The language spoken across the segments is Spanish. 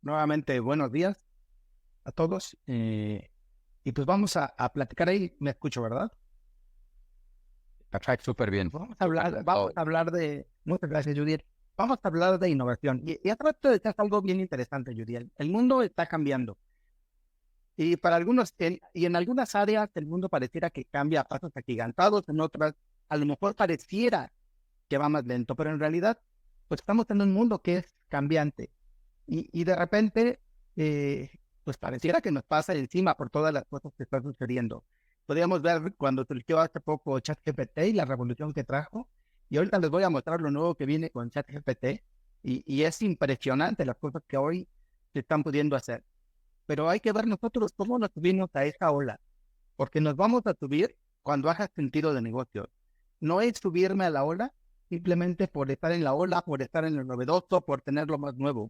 Nuevamente, buenos días a todos. Y pues vamos a platicar ahí. Me escucho, ¿verdad? Perfecto. Súper bien. Vamos a hablar de, muchas gracias, Judith. Vamos a hablar de innovación. Y atrás de decir algo bien interesante, Judith. El mundo está cambiando. Y para algunos, y en algunas áreas el mundo pareciera que cambia a pasos agigantados, en otras a lo mejor pareciera que va más lento, pero en realidad, pues estamos en un mundo que es cambiante. Y de repente, pues pareciera que nos pasa encima por todas las cosas que están sucediendo. Podríamos ver cuando surgió hace poco ChatGPT y la revolución que trajo. Y ahorita les voy a mostrar lo nuevo que viene con ChatGPT. Y es impresionante las cosas que hoy se están pudiendo hacer. Pero hay que ver nosotros cómo nos subimos a esa ola. Porque nos vamos a subir cuando haga sentido de negocio. No es subirme a la ola simplemente por estar en la ola, por estar en lo novedoso, por tener lo más nuevo.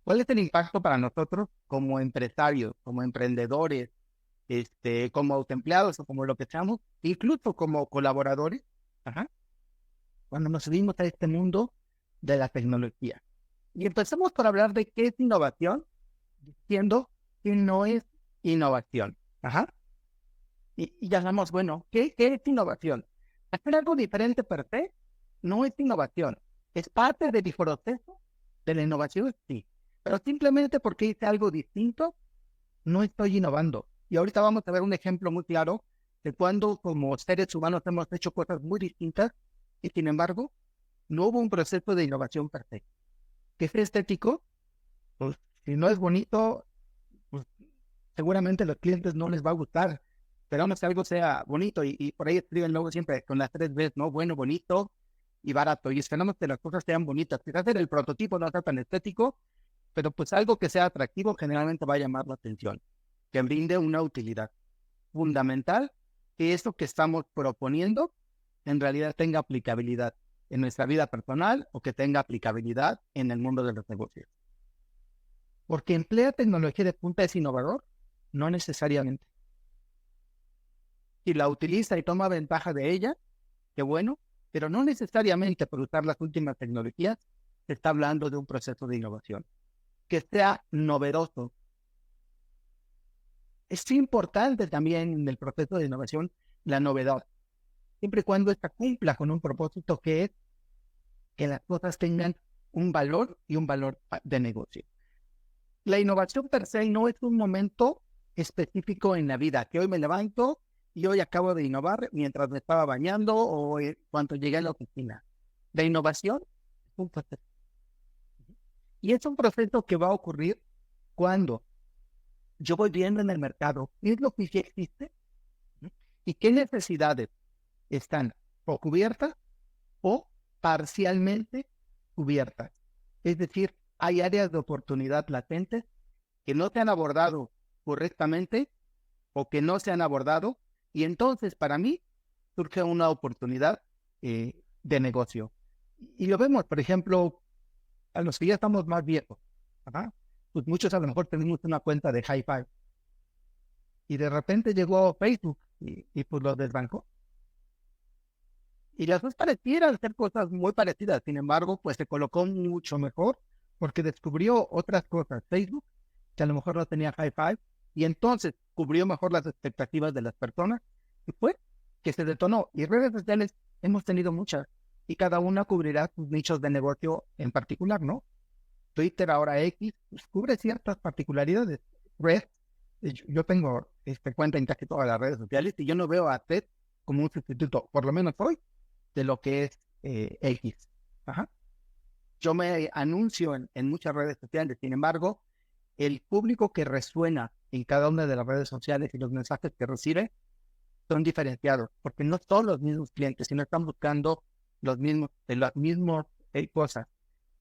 ¿Cuál es el impacto para nosotros como empresarios, como emprendedores, como autoempleados o como lo que seamos, incluso como colaboradores? Ajá. Cuando nos subimos a este mundo de la tecnología. Y empezamos por hablar de qué es innovación, diciendo que no es innovación. Ajá. Y ya sabemos, bueno, ¿qué es innovación? Hacer algo diferente per se no es innovación. ¿Es parte del proceso de la innovación? Sí. Pero simplemente porque hice algo distinto, no estoy innovando. Y ahorita vamos a ver un ejemplo muy claro de cuando como seres humanos hemos hecho cosas muy distintas y sin embargo no hubo un proceso de innovación per se. ¿Que es estético? Pues si no es bonito, pues seguramente a los clientes no les va a gustar. Esperamos que algo sea bonito y por ahí escriben luego siempre con las 3 Bs, ¿no? Bueno, bonito y barato. Y esperamos que las cosas sean bonitas. Quizás el prototipo no sea tan estético, pero pues algo que sea atractivo generalmente va a llamar la atención, que brinde una utilidad fundamental, que esto que estamos proponiendo en realidad tenga aplicabilidad en nuestra vida personal o que tenga aplicabilidad en el mundo de los negocios. Porque emplea tecnología de punta es innovador, no necesariamente. Si la utiliza y toma ventaja de ella, qué bueno, pero no necesariamente por usar las últimas tecnologías se está hablando de un proceso de innovación. Que sea novedoso. Es importante también en el proceso de innovación la novedad, siempre y cuando esta cumpla con un propósito que es que las cosas tengan un valor y un valor de negocio. La innovación per se no es un momento específico en la vida, que hoy me levanto y hoy acabo de innovar mientras me estaba bañando o cuando llegué a la oficina. La innovación es un proceso. Y es un proceso que va a ocurrir cuando yo voy viendo en el mercado qué es lo que ya existe y qué necesidades están o cubiertas o parcialmente cubiertas. Es decir, hay áreas de oportunidad latentes que no se han abordado correctamente o que no se han abordado y entonces para mí surge una oportunidad de negocio. Y lo vemos, por ejemplo, a los que ya estamos más viejos, ¿verdad? Pues muchos a lo mejor tenemos una cuenta de Hi-Fi y de repente llegó Facebook y pues los desbancó. Y las dos parecieran ser cosas muy parecidas, sin embargo, pues se colocó mucho mejor porque descubrió otras cosas. Facebook, que a lo mejor no tenía Hi-Fi, y entonces cubrió mejor las expectativas de las personas, y fue que se detonó. Y redes sociales hemos tenido muchas, y cada una cubrirá sus nichos de negocio en particular, ¿no? Twitter, ahora X, pues, cubre ciertas particularidades. Red, yo tengo cuenta en casi todas las redes sociales, y yo no veo a TED como un sustituto, por lo menos hoy, de lo que es X. Ajá. Yo me anuncio en muchas redes sociales, sin embargo, el público que resuena en cada una de las redes sociales y los mensajes que recibe son diferenciados, porque no son los mismos clientes, sino están buscando las mismas cosas.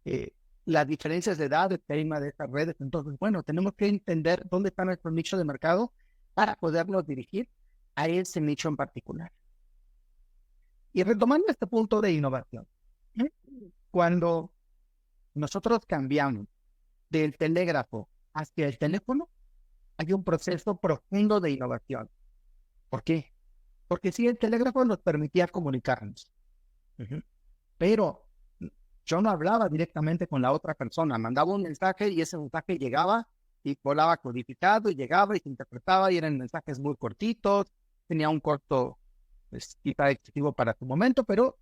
Eh, las diferencias de edad de tema de estas redes, entonces, bueno, tenemos que entender dónde está nuestro nicho de mercado para podernos dirigir a ese nicho en particular. Y retomando este punto de innovación, cuando nosotros cambiamos del telégrafo hacia el teléfono, hay un proceso profundo de innovación. ¿Por qué? Porque sí, el telégrafo nos permitía comunicarnos, pero Yo no hablaba directamente con la otra persona, mandaba un mensaje y ese mensaje llegaba y volaba codificado y llegaba y se interpretaba y eran mensajes muy cortitos, tenía un corto, pues, quizá excesivo para su momento, pero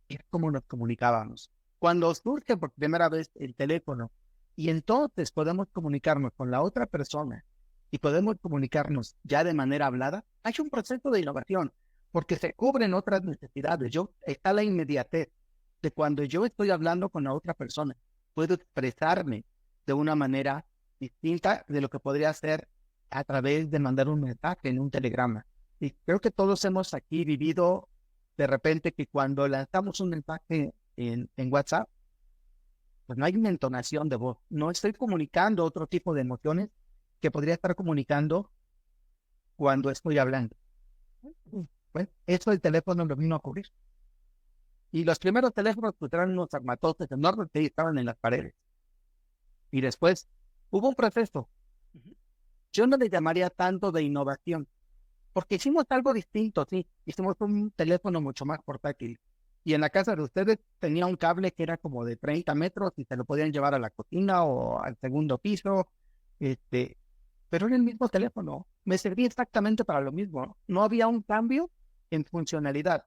era como nos comunicábamos. Cuando surge por primera vez el teléfono y entonces podemos comunicarnos con la otra persona y podemos comunicarnos ya de manera hablada, hay un proceso de innovación porque se cubren otras necesidades. Está la inmediatez de cuando yo estoy hablando con la otra persona, puedo expresarme de una manera distinta de lo que podría hacer a través de mandar un mensaje en un telegrama. Y creo que todos hemos aquí vivido de repente que cuando lanzamos un mensaje en WhatsApp, pues no hay una entonación de voz. No estoy comunicando otro tipo de emociones que podría estar comunicando cuando estoy hablando. Bueno, eso el teléfono lo vino a cubrir. Y los primeros teléfonos pues eran unos armatotes enormes que estaban en las paredes. Y después hubo un proceso. Yo no le llamaría tanto de innovación, porque hicimos algo distinto, sí. Hicimos un teléfono mucho más portátil. Y en la casa de ustedes tenía un cable que era como de 30 metros y se lo podían llevar a la cocina o al segundo piso. Pero era el mismo teléfono. Me servía exactamente para lo mismo. No había un cambio en funcionalidad.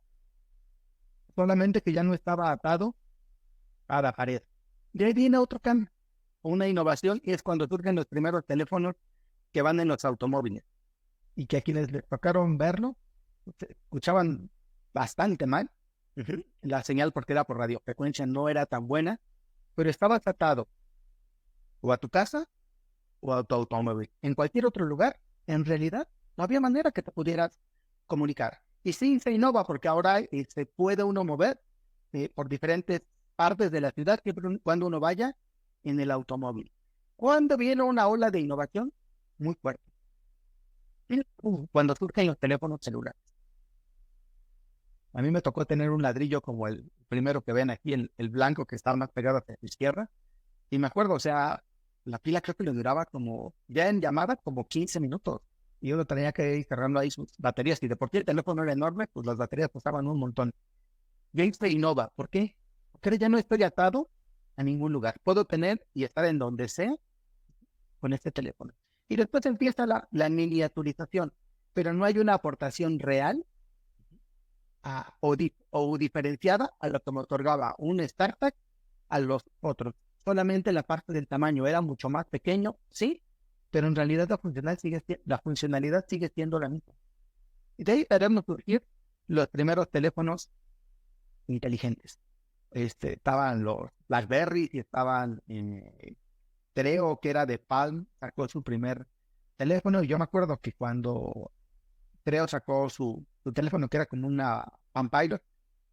Solamente que ya no estaba atado a la pared. De ahí viene otro cambio, una innovación, y es cuando surgen los primeros teléfonos que van en los automóviles. Y que a quienes les tocaron verlo, se escuchaban bastante mal. La señal, porque era por radiofrecuencia, no era tan buena, pero estabas atado o a tu casa o a tu automóvil. En cualquier otro lugar, en realidad, no había manera que te pudieras comunicar. Y sí, se innova porque ahora se puede uno mover por diferentes partes de la ciudad cuando uno vaya en el automóvil. Cuando viene una ola de innovación muy fuerte, cuando surgen los teléfonos celulares. A mí me tocó tener un ladrillo como el primero que ven aquí, el blanco que está más pegado hacia la izquierda. Y me acuerdo, o sea, la pila creo que le duraba como, ya en llamada, como 15 minutos. Y yo lo tenía que ir cerrando ahí sus baterías. Y de por sí el teléfono era enorme, pues las baterías costaban un montón. Gamesplay innova. ¿Por qué? Porque ya no estoy atado a ningún lugar. Puedo tener y estar en donde sea con este teléfono. Y después empieza la miniaturización, pero no hay una aportación real o diferenciada a lo que me otorgaba un startup a los otros. Solamente la parte del tamaño era mucho más pequeño, sí, pero en realidad la funcionalidad sigue siendo la misma. Y de ahí haremos surgir los primeros teléfonos inteligentes. Estaban los BlackBerry y estaban, creo que era de Palm, sacó su primer teléfono. Y yo me acuerdo que cuando Creo sacó su teléfono que era como una Palm Pilot,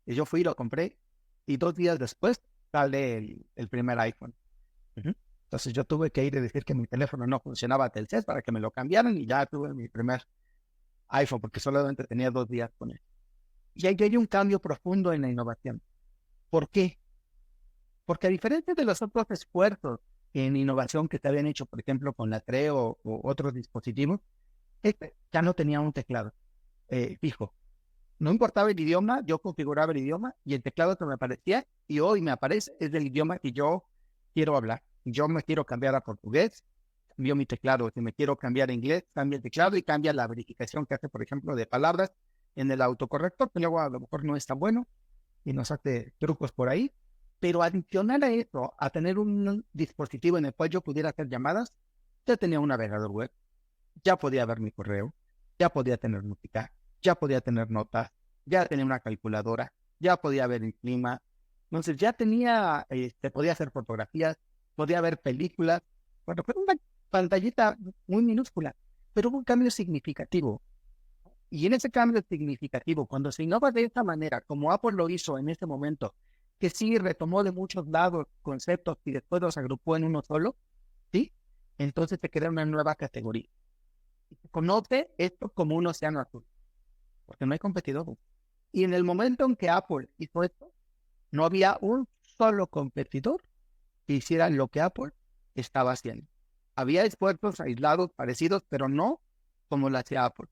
y yo fui y lo compré, y 2 días después sale el primer iPhone. Entonces yo tuve que ir y decir que mi teléfono no funcionaba Telcel para que me lo cambiaran, y ya tuve mi primer iPhone, porque solamente tenía 2 días con él. Y ahí hay un cambio profundo en la innovación. ¿Por qué? Porque a diferencia de los otros esfuerzos en innovación que se habían hecho, por ejemplo, con la Treo o otros dispositivos, ya no tenía un teclado fijo. No importaba el idioma, yo configuraba el idioma y el teclado que me aparecía y hoy me aparece es el idioma que yo quiero hablar. Yo me quiero cambiar a portugués, cambio mi teclado. Si me quiero cambiar a inglés, cambia el teclado y cambia la verificación que hace, por ejemplo, de palabras en el autocorrector, que luego a lo mejor no es tan bueno y nos hace trucos por ahí. Pero adicional a eso, a tener un dispositivo en el cual yo pudiera hacer llamadas, ya tenía un navegador web, ya podía ver mi correo, ya podía tener música, ya podía tener notas, ya tenía una calculadora, ya podía ver el clima. Entonces ya tenía, podía hacer fotografías, podía ver películas. Bueno, fue una pantallita muy minúscula, pero hubo un cambio significativo. Y en ese cambio significativo, cuando se innova de esta manera, como Apple lo hizo en este momento, que sí retomó de muchos lados conceptos y después los agrupó en uno solo, ¿sí? Entonces se crea una nueva categoría. Se conoce esto como un océano azul, porque no hay competidores. Y en el momento en que Apple hizo esto, no había un solo competidor que hiciera lo que Apple estaba haciendo. Había esfuerzos aislados, parecidos, pero no como lo hacía Apple.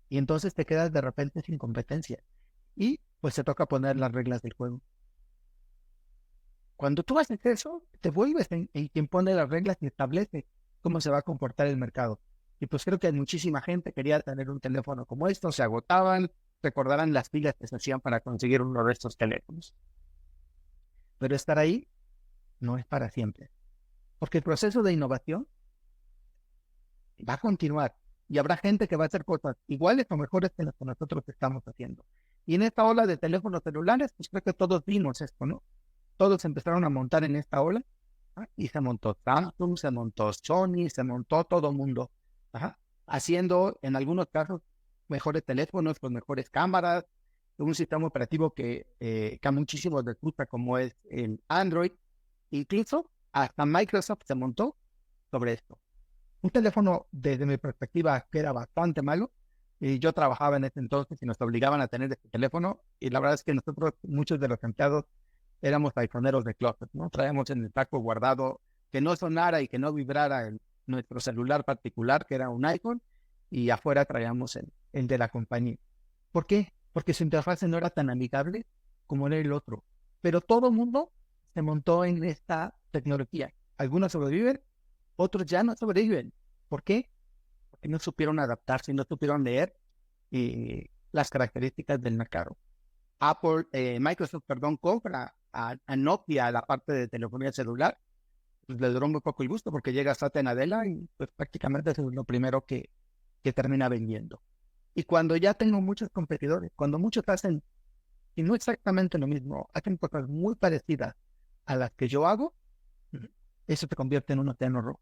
Y entonces te quedas de repente sin competencia. Y pues se toca poner las reglas del juego. Cuando tú haces eso, te vuelves en quien pone las reglas y establece cómo se va a comportar el mercado. Y pues creo que muchísima gente quería tener un teléfono como esto, se agotaban, recordarán las filas que se hacían para conseguir uno de estos teléfonos. Pero estar ahí no es para siempre, porque el proceso de innovación va a continuar y habrá gente que va a hacer cosas iguales o mejores que las que nosotros estamos haciendo. Y en esta ola de teléfonos celulares, pues creo que todos vimos esto, ¿no? Todos empezaron a montar en esta ola, y se montó Samsung, se montó Sony, se montó todo el mundo, haciendo en algunos casos mejores teléfonos con mejores cámaras, un sistema operativo que a muchísimos les gusta como es el Android. Incluso hasta Microsoft se montó sobre esto. Un teléfono, desde mi perspectiva, que era bastante malo, y yo trabajaba en ese entonces y nos obligaban a tener este teléfono, y la verdad es que nosotros, muchos de los empleados, éramos iPhoneeros de closet, ¿no? Traíamos en el saco guardado que no sonara y que no vibrara nuestro celular particular, que era un iPhone, y afuera traíamos el de la compañía. ¿Por qué? Porque su interfaz no era tan amigable como era el otro. Pero todo el mundo se montó en esta tecnología. Algunos sobreviven, otros ya no sobreviven. ¿Por qué? Porque no supieron adaptarse, no supieron leer las características del mercado. Microsoft, compra a Nokia la parte de telefonía celular. Pues le duró muy poco el gusto porque llega Satya Nadella y pues prácticamente es lo primero que termina vendiendo. Y cuando ya tengo muchos competidores, cuando muchos hacen, y no exactamente lo mismo, hacen cosas muy parecidas a las que yo hago, eso se convierte en un océano rojo.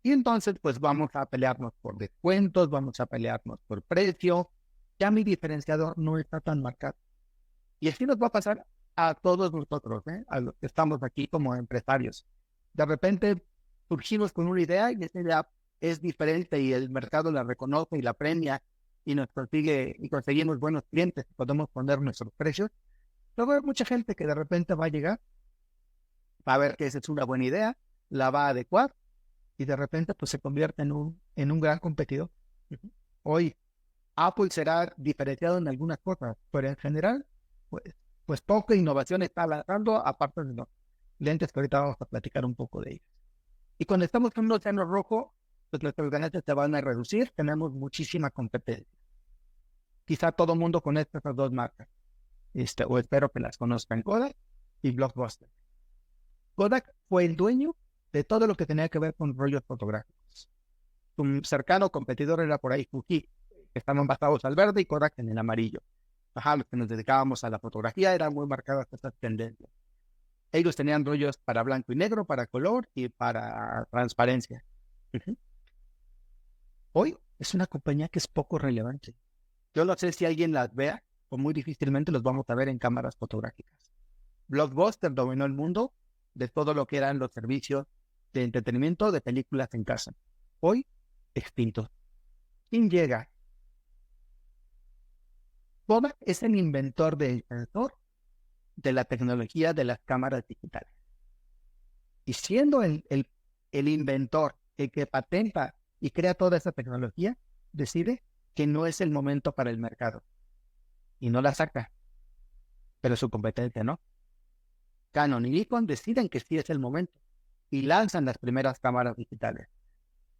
Y entonces, pues vamos a pelearnos por descuentos, vamos a pelearnos por precio. Ya mi diferenciador no está tan marcado. Y así nos va a pasar a todos nosotros, a los que estamos aquí como empresarios. De repente surgimos con una idea y esa idea es diferente y el mercado la reconoce y la premia y nos consigue y conseguimos buenos clientes, podemos poner nuestros precios. Pero hay mucha gente que de repente va a llegar, va a ver que esa es una buena idea, la va a adecuar y de repente pues se convierte en un gran competidor. Hoy Apple será diferenciado en algunas cosas, pero en general pues poca innovación está lanzando, aparte de los lentes que ahorita vamos a platicar un poco de ellos. Y cuando estamos en un océano rojo, pues las ganancias se van a reducir, tenemos muchísima competencia. Quizá todo el mundo conozca esas dos marcas, o espero que las conozcan, Kodak y Blockbuster. Kodak fue el dueño de todo lo que tenía que ver con rollos fotográficos. Un cercano competidor era por ahí Fuji, que estaban basados al verde y Kodak en el amarillo. Los que nos dedicábamos a la fotografía eran muy marcadas estas tendencias. Ellos tenían rollos para blanco y negro, para color y para transparencia. Hoy es una compañía que es poco relevante. Yo no sé si alguien las vea o muy difícilmente los vamos a ver en cámaras fotográficas. Blockbuster dominó el mundo de todo lo que eran los servicios de entretenimiento de películas en casa. Hoy, extinto. ¿Quién llega? Kodak es el inventor del sensor de la tecnología de las cámaras digitales. Y siendo el inventor, el que patenta y crea toda esa tecnología, decide que no es el momento para el mercado. Y no la saca. Pero su competencia no. Canon y Nikon deciden que sí es el momento. Y lanzan las primeras cámaras digitales.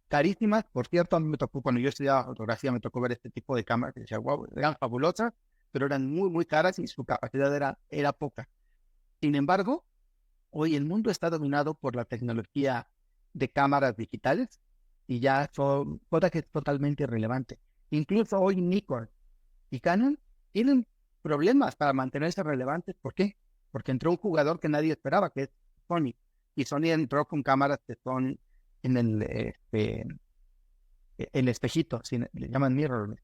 Carísimas, por cierto, a mí me tocó, cuando yo estudiaba fotografía, me tocó ver este tipo de cámaras que decía, wow, eran fabulosas, pero eran muy, muy caras y su capacidad era poca. Sin embargo, hoy el mundo está dominado por la tecnología de cámaras digitales y ya son cosas que es totalmente irrelevante. Incluso hoy Nikon y Canon tienen problemas para mantenerse relevantes. ¿Por qué? Porque entró un jugador que nadie esperaba, que es Sony. Y Sony entró con cámaras que son en el espejito, le llaman mirrorless.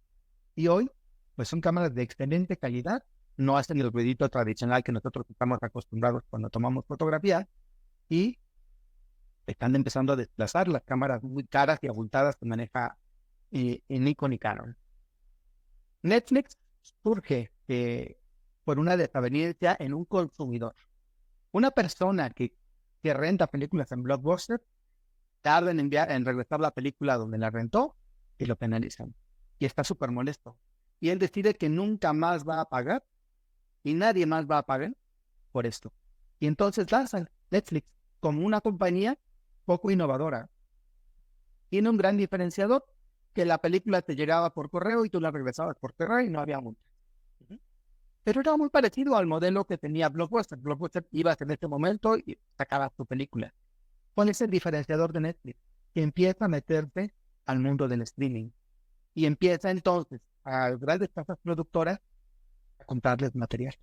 Y hoy, pues son cámaras de excelente calidad, no hacen el ruidito tradicional que nosotros estamos acostumbrados cuando tomamos fotografía y están empezando a desplazar las cámaras muy caras y abultadas que maneja Nikon y Canon. Netflix surge por una desaveniencia en un consumidor. Una persona que renta películas en Blockbuster tarda en regresar la película donde la rentó y lo penalizan. Y está súper molesto. Y él decide que nunca más va a pagar y nadie más va a pagar por esto. Y entonces lanzan Netflix como una compañía poco innovadora. Tiene un gran diferenciador, que la película te llegaba por correo y tú la regresabas por correo y no había multa. Pero era muy parecido al modelo que tenía Blockbuster. Blockbuster ibas en este momento y sacabas tu película. ¿Cuál es el diferenciador de Netflix? Que empieza a meterse al mundo del streaming. Y empieza entonces a grandes casas productoras a comprarles material.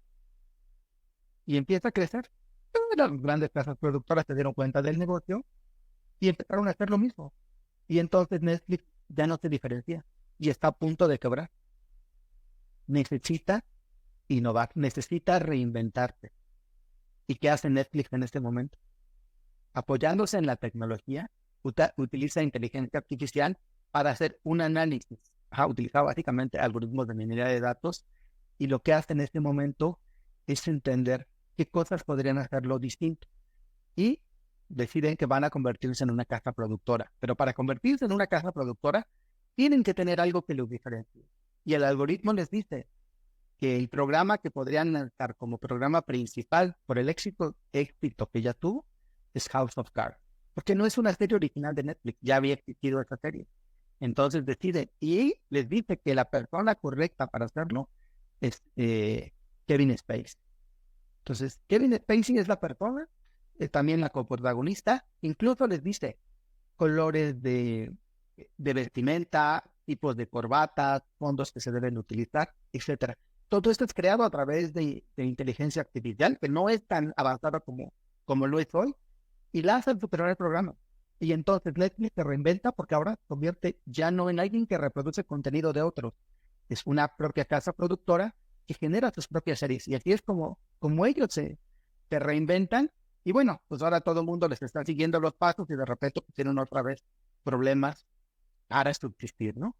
Y empieza a crecer. Las grandes casas productoras se dieron cuenta del negocio y empezaron a hacer lo mismo. Y entonces Netflix ya no se diferencia y está a punto de quebrar. Necesita innovar, necesita reinventarse. ¿Y qué hace Netflix en este momento? Apoyándose en la tecnología, utiliza inteligencia artificial para hacer un análisis. Utiliza básicamente algoritmos de minería de datos y lo que hace en este momento es entender qué cosas podrían hacerlo distinto. Y deciden que van a convertirse en una casa productora. Pero para convertirse en una casa productora, tienen que tener algo que los diferencie. Y el algoritmo les dice que el programa que podrían lanzar como programa principal por el éxito que ya tuvo es House of Cards. Porque no es una serie original de Netflix, ya había existido esa serie. Entonces deciden y les dice que la persona correcta para hacerlo es Kevin Spacey. Entonces, Kevin Spacey es la persona, también la coprotagonista, incluso les dice colores de vestimenta, tipos de corbatas, fondos que se deben utilizar, etcétera. Todo esto es creado a través de inteligencia artificial, que no es tan avanzada como lo es hoy, y la hace superar el programa. Y entonces Netflix se reinventa porque ahora se convierte ya no en alguien que reproduce contenido de otros, es una propia casa productora que genera sus propias series. Y así es como ellos se reinventan. Y bueno, pues ahora todo el mundo les está siguiendo los pasos y de repente tienen otra vez problemas para subsistir, ¿no?